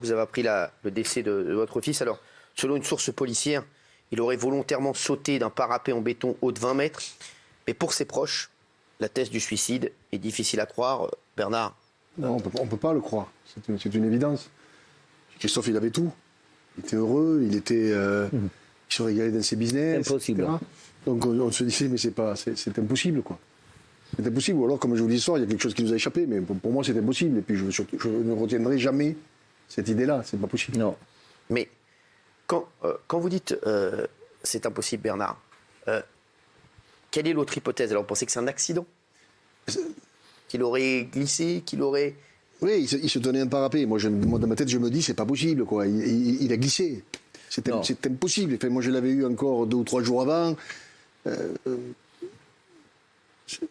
vous avez appris le décès de votre fils. Alors, selon une source policière, il aurait volontairement sauté d'un parapet en béton haut de 20 mètres. Mais pour ses proches, la thèse du suicide est difficile à croire. Bernard? Non, on ne peut pas le croire. C'est une évidence. Christophe, il avait tout. Il était heureux, il se régalait dans ses business. Impossible. Etc. Donc on se disait, mais c'est impossible, quoi. C'est impossible. Ou alors, comme je vous dis ce soir, il y a quelque chose qui nous a échappé. Mais pour moi, c'est impossible. Et puis, je ne retiendrai jamais cette idée-là. C'est pas possible. Non. Mais quand vous dites c'est impossible, Bernard, quelle est l'autre hypothèse? Alors, vous pensez que c'est un accident? Qu'il aurait glissé? Qu'il aurait... Oui, il se donnait un parapet. Moi, dans ma tête, je me dis, c'est pas possible, quoi. Il a glissé. C'est impossible. Enfin, moi, je l'avais eu encore 2 ou 3 jours avant.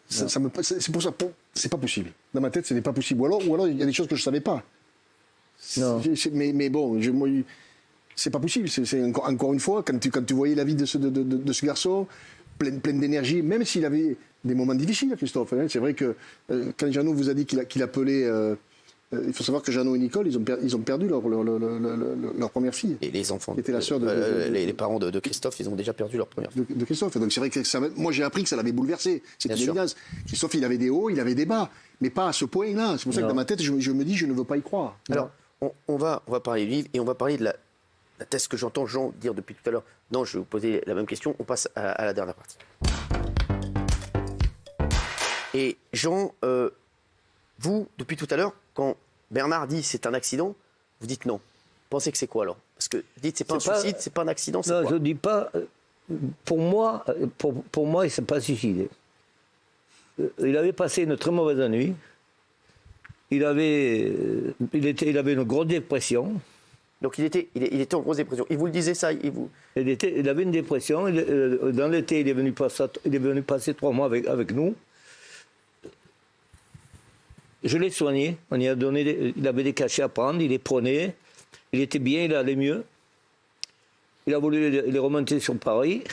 C'est pour ça, c'est pas possible. Dans ma tête, ce n'est pas possible. Ou alors, il y a des choses que je savais pas. Non. Mais bon, c'est pas possible. C'est encore une fois, quand tu voyais la vie de ce garçon, plein d'énergie, même s'il avait des moments difficiles, Christophe. Hein. C'est vrai que quand Jeannot vous a dit qu'il appelait... il faut savoir que Jeannot et Nicole, ils ont perdu leur première fille. Et les enfants. Qui était la sœur les parents de Christophe, ils ont déjà perdu leur première fille. De Christophe. Donc c'est vrai que moi j'ai appris que ça l'avait bouleversé. C'est une évidence. Christophe, il avait des hauts, il avait des bas. Mais pas à ce point-là. C'est pour ça que dans ma tête, je me dis, je ne veux pas y croire. Alors, on va parler du livre et on va parler de la thèse que j'entends Jean dire depuis tout à l'heure. Non, je vais vous poser la même question. On passe à la dernière partie. Et Jean, vous, depuis tout à l'heure, quand Bernard dit c'est un accident, vous dites non. Vous pensez que c'est quoi alors? Parce que vous dites c'est pas un suicide, c'est pas un accident, c'est quoi? Non, je ne dis pas. Pour moi, il ne s'est pas suicidé. Il avait passé une très mauvaise nuit. Il avait une grosse dépression. Donc il était en grosse dépression. Il vous le disait ça? Il avait une dépression. Dans l'été, il est venu passer 3 mois avec nous. Je l'ai soigné. On y a donné, il avait des cachets à prendre, il les prenait. Il était bien, il allait mieux. Il a voulu les remonter sur Paris.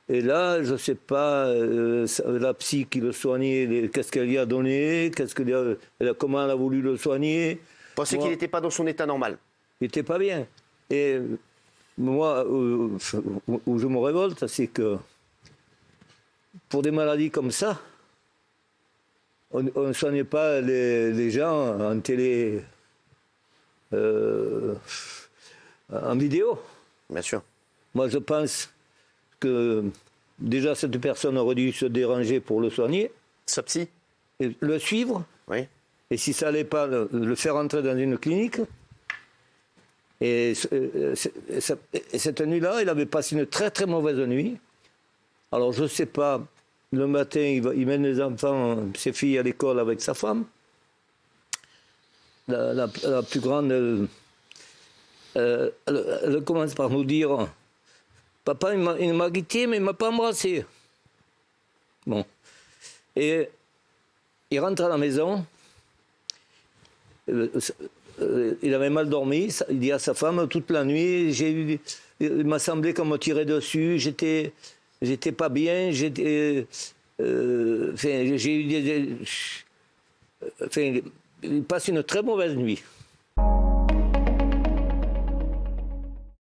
Et là, je ne sais pas, la psy qui le soignait, qu'est-ce qu'elle lui a donné, comment elle a voulu le soigner. Vous pensez qu'il n'était pas dans son état normal? Il n'était pas bien. Et moi, où je me révolte, c'est que pour des maladies comme ça, on ne soigne pas les gens en télé, en vidéo. Bien sûr. Moi, je pense que déjà cette personne aurait dû se déranger pour le soigner. Sa psy? Et le suivre. Oui. Et si ça n'allait pas, le faire entrer dans une clinique. Et cette nuit-là, il avait passé une très très mauvaise nuit. Alors je ne sais pas, le matin, il mène les enfants, ses filles à l'école avec sa femme. La plus grande, elle commence par nous dire « Papa, il m'a quitté, mais il ne m'a pas embrassé. » Bon. Et il rentre à la maison. Il avait mal dormi. Il dit à sa femme toute la nuit, il m'a semblé qu'on me tirait dessus. J'étais pas bien. Il passe une très mauvaise nuit.